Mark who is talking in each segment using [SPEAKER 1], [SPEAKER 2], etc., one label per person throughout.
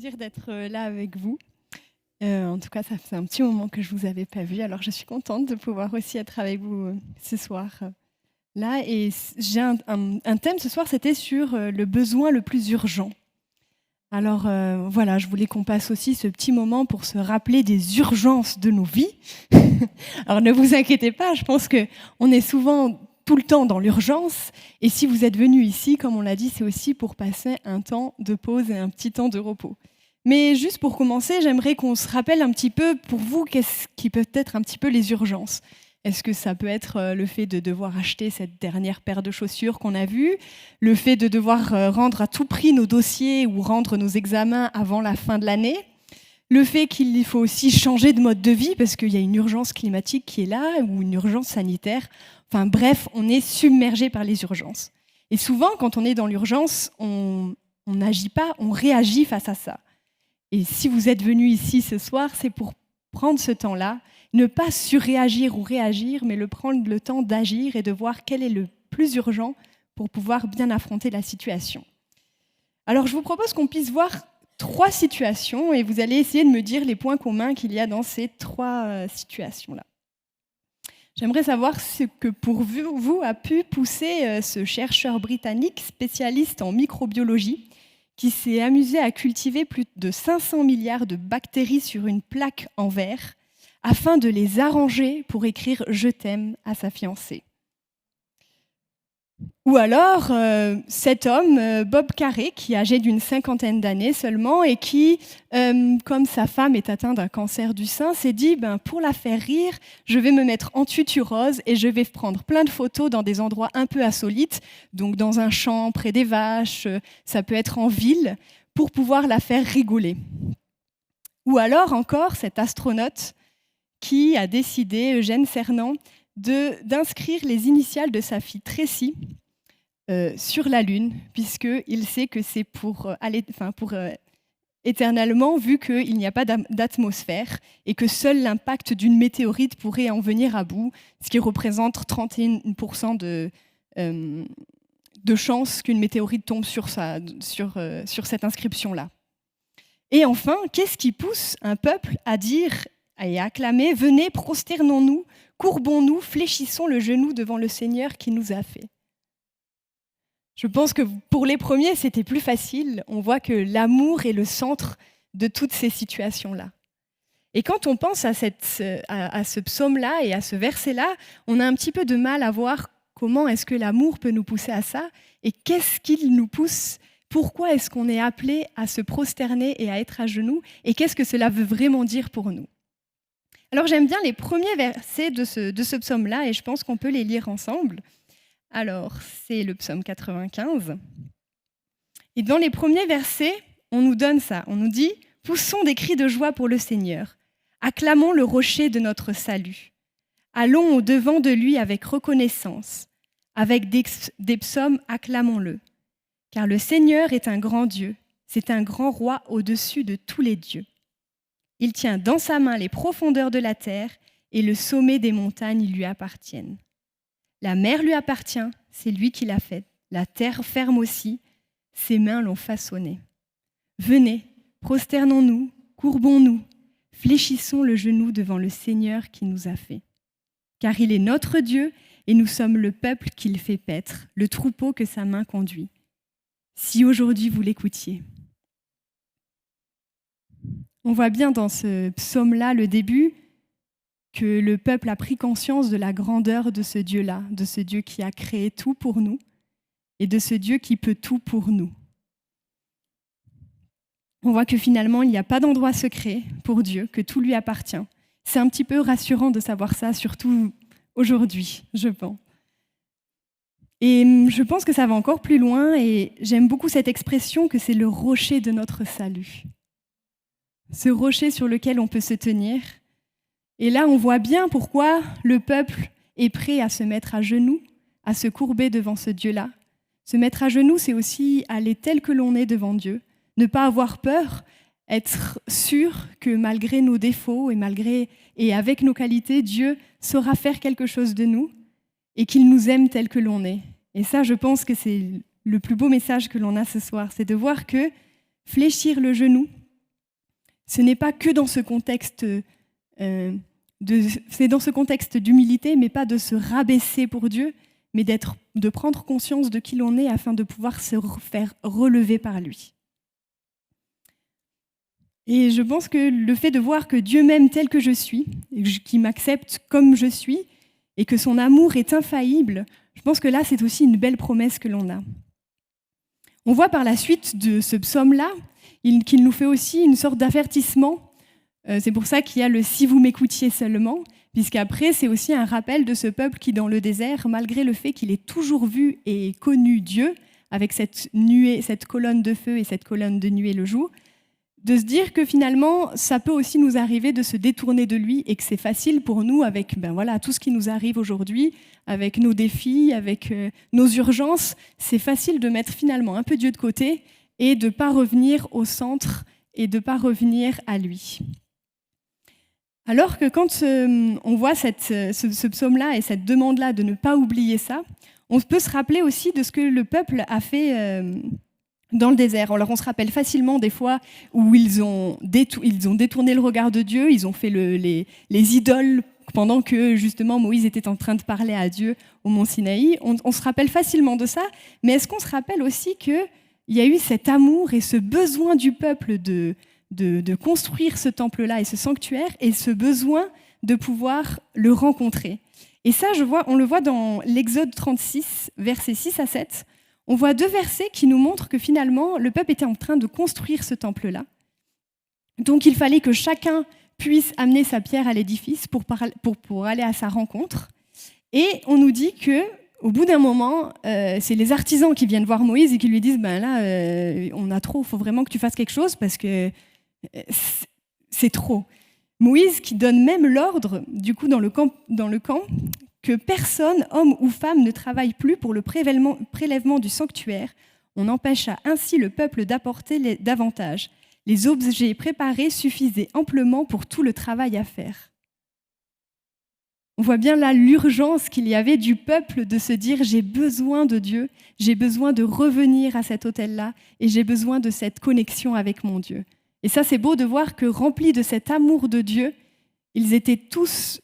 [SPEAKER 1] Plaisir d'être là avec vous. En tout cas, ça fait un petit moment que je ne vous avais pas vu, alors je suis contente de pouvoir aussi être avec vous ce soir. Là, et j'ai un thème ce soir, c'était sur le besoin le plus urgent. Alors voilà, je voulais qu'on passe aussi ce petit moment pour se rappeler des urgences de nos vies. Alors ne vous inquiétez pas, je pense qu'on est souvent tout le temps dans l'urgence. Et si vous êtes venus ici, comme on l'a dit, c'est aussi pour passer un temps de pause et un petit temps de repos. Mais juste pour commencer, j'aimerais qu'on se rappelle un petit peu, pour vous, qu'est-ce qui peut être un petit peu les urgences. Est-ce que ça peut être le fait de devoir acheter cette dernière paire de chaussures qu'on a vue, le fait de devoir rendre à tout prix nos dossiers ou rendre nos examens avant la fin de l'année, le fait qu'il faut aussi changer de mode de vie parce qu'il y a une urgence climatique qui est là ou une urgence sanitaire. Enfin bref, on est submergé par les urgences. Et souvent, quand on est dans l'urgence, on n'agit pas, on réagit face à ça. Et si vous êtes venus ici ce soir, c'est pour prendre ce temps-là, ne pas surréagir ou réagir, mais prendre le temps d'agir et de voir quel est le plus urgent pour pouvoir bien affronter la situation. Alors je vous propose qu'on puisse voir 3 situations et vous allez essayer de me dire les points communs qu'il y a dans ces 3 situations-là. J'aimerais savoir ce que pour vous a pu pousser ce chercheur britannique spécialiste en microbiologie qui s'est amusé à cultiver plus de 500 milliards de bactéries sur une plaque en verre afin de les arranger pour écrire « Je t'aime » à sa fiancée. Ou alors, cet homme, Bob Carey, qui est âgé d'une 50aine d'années seulement et qui, comme sa femme est atteinte d'un cancer du sein, s'est dit pour la faire rire, je vais me mettre en tutu rose et je vais prendre plein de photos dans des endroits un peu insolites, donc dans un champ, près des vaches, ça peut être en ville, pour pouvoir la faire rigoler. Ou alors encore cet astronaute qui a décidé, Eugène Cernan, d'inscrire les initiales de sa fille Tracy sur la Lune, puisqu'il sait que c'est pour éternellement, vu qu'il n'y a pas d'atmosphère et que seul l'impact d'une météorite pourrait en venir à bout, ce qui représente 31% de chance qu'une météorite tombe sur cette inscription-là. Et enfin, qu'est-ce qui pousse un peuple à dire et à acclamer « Venez, prosternons-nous, courbons-nous, fléchissons le genou devant le Seigneur qui nous a fait ». Je pense que pour les premiers, c'était plus facile. On voit que l'amour est le centre de toutes ces situations-là. Et quand on pense à ce psaume-là et à ce verset-là, on a un petit peu de mal à voir comment est-ce que l'amour peut nous pousser à ça et qu'est-ce qu'il nous pousse. Pourquoi est-ce qu'on est appelé à se prosterner et à être à genoux et qu'est-ce que cela veut vraiment dire pour nous? Alors j'aime bien les premiers versets de ce psaume-là et je pense qu'on peut les lire ensemble. Alors, c'est le psaume 95. Et dans les premiers versets, on nous donne ça. On nous dit « Poussons des cris de joie pour le Seigneur. Acclamons le rocher de notre salut. Allons au-devant de lui avec reconnaissance. Avec des psaumes, acclamons-le. Car le Seigneur est un grand Dieu. C'est un grand roi au-dessus de tous les dieux. Il tient dans sa main les profondeurs de la terre et le sommet des montagnes lui appartiennent. La mer lui appartient, c'est lui qui l'a faite. La terre ferme aussi, ses mains l'ont façonnée. Venez, prosternons-nous, courbons-nous, fléchissons le genou devant le Seigneur qui nous a fait. Car il est notre Dieu et nous sommes le peuple qu'il fait paître, le troupeau que sa main conduit. Si aujourd'hui vous l'écoutiez. On voit bien dans ce psaume-là le début, que le peuple a pris conscience de la grandeur de ce Dieu-là, de ce Dieu qui a créé tout pour nous et de ce Dieu qui peut tout pour nous. On voit que finalement, il n'y a pas d'endroit secret pour Dieu, que tout lui appartient. C'est un petit peu rassurant de savoir ça, surtout aujourd'hui, je pense. Et je pense que ça va encore plus loin et j'aime beaucoup cette expression que c'est le rocher de notre salut. Ce rocher sur lequel on peut se tenir. Et là, on voit bien pourquoi le peuple est prêt à se mettre à genoux, à se courber devant ce Dieu-là. Se mettre à genoux, c'est aussi aller tel que l'on est devant Dieu, ne pas avoir peur, être sûr que malgré nos défauts et avec nos qualités, Dieu saura faire quelque chose de nous et qu'il nous aime tel que l'on est. Et ça, je pense que c'est le plus beau message que l'on a ce soir, c'est de voir que fléchir le genou, ce n'est pas que dans ce contexte c'est dans ce contexte d'humilité, mais pas de se rabaisser pour Dieu, mais de prendre conscience de qui l'on est afin de pouvoir se faire relever par lui. Et je pense que le fait de voir que Dieu m'aime tel que je suis, qu'il m'accepte comme je suis, et que son amour est infaillible, je pense que là, c'est aussi une belle promesse que l'on a. On voit par la suite de ce psaume-là qu'il nous fait aussi une sorte d'avertissement. C'est pour ça qu'il y a le « si vous m'écoutiez seulement », puisqu'après, c'est aussi un rappel de ce peuple qui, dans le désert, malgré le fait qu'il ait toujours vu et connu Dieu, avec cette nuée, cette colonne de feu et cette colonne de nuée le jour, de se dire que finalement, ça peut aussi nous arriver de se détourner de lui et que c'est facile pour nous, avec tout ce qui nous arrive aujourd'hui, avec nos défis, avec nos urgences, c'est facile de mettre finalement un peu Dieu de côté et de ne pas revenir au centre et de ne pas revenir à lui. Alors que quand on voit ce psaume-là et cette demande-là de ne pas oublier ça, on peut se rappeler aussi de ce que le peuple a fait dans le désert. Alors on se rappelle facilement des fois où ils ont détourné le regard de Dieu, ils ont fait les idoles pendant que justement Moïse était en train de parler à Dieu au mont Sinaï. On se rappelle facilement de ça, mais est-ce qu'on se rappelle aussi qu'il y a eu cet amour et ce besoin du peuple de construire ce temple-là et ce sanctuaire, et ce besoin de pouvoir le rencontrer. Et ça, on le voit dans l'Exode 36, versets 6 à 7. On voit 2 versets qui nous montrent que finalement, le peuple était en train de construire ce temple-là. Donc il fallait que chacun puisse amener sa pierre à l'édifice pour aller à sa rencontre. Et on nous dit que au bout d'un moment, c'est les artisans qui viennent voir Moïse et qui lui disent on a trop, il faut vraiment que tu fasses quelque chose parce que c'est trop. Moïse qui donne même l'ordre, du coup, dans le camp, que personne, homme ou femme, ne travaille plus pour le prélèvement du sanctuaire. On empêcha ainsi le peuple d'apporter davantage. Les objets préparés suffisaient amplement pour tout le travail à faire. On voit bien là l'urgence qu'il y avait du peuple de se dire « j'ai besoin de Dieu, j'ai besoin de revenir à cet autel-là et j'ai besoin de cette connexion avec mon Dieu ». Et ça, c'est beau de voir que remplis de cet amour de Dieu, ils étaient tous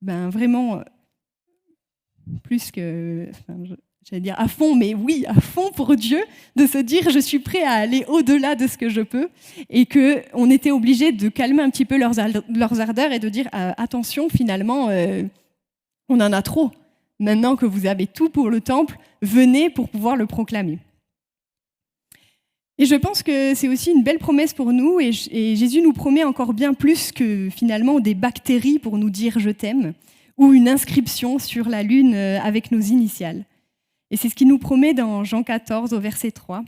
[SPEAKER 1] vraiment plus que, j'allais dire à fond, mais oui, à fond pour Dieu, de se dire je suis prêt à aller au-delà de ce que je peux, et qu'on était obligé de calmer un petit peu leurs ardeurs et de dire attention, finalement, on en a trop. Maintenant que vous avez tout pour le temple, venez pour pouvoir le proclamer. Et je pense que c'est aussi une belle promesse pour nous, et Jésus nous promet encore bien plus que finalement des bactéries pour nous dire « je t'aime » ou une inscription sur la lune avec nos initiales. Et c'est ce qu'il nous promet dans Jean 14 au verset 3.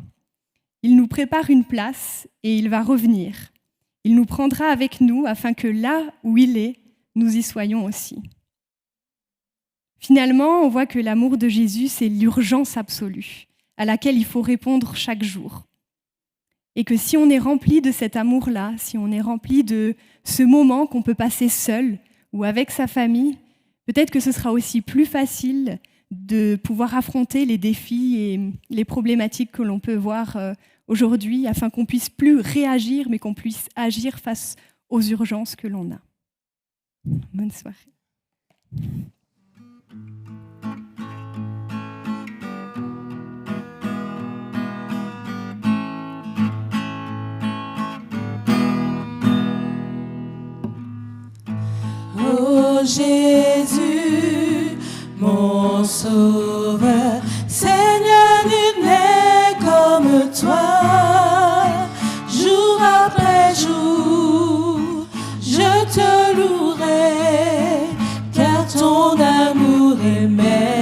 [SPEAKER 1] Il nous prépare une place et il va revenir. Il nous prendra avec nous afin que là où il est, nous y soyons aussi. Finalement, on voit que l'amour de Jésus, c'est l'urgence absolue à laquelle il faut répondre chaque jour. Et que si on est rempli de cet amour-là, si on est rempli de ce moment qu'on peut passer seul ou avec sa famille, peut-être que ce sera aussi plus facile de pouvoir affronter les défis et les problématiques que l'on peut voir aujourd'hui, afin qu'on puisse plus réagir, mais qu'on puisse agir face aux urgences que l'on a. Bonne soirée.
[SPEAKER 2] Oh Jésus, mon sauveur, Seigneur, nul n'est comme toi. Jour après jour, je te louerai, car ton amour est merveilleux.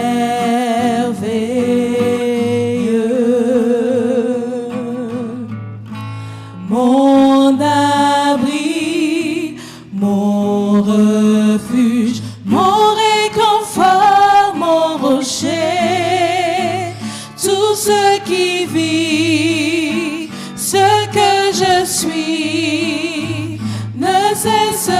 [SPEAKER 2] Mon abri, mon refuge, mon réconfort, mon rocher, tout ce qui vit, ce que je suis, ne cesse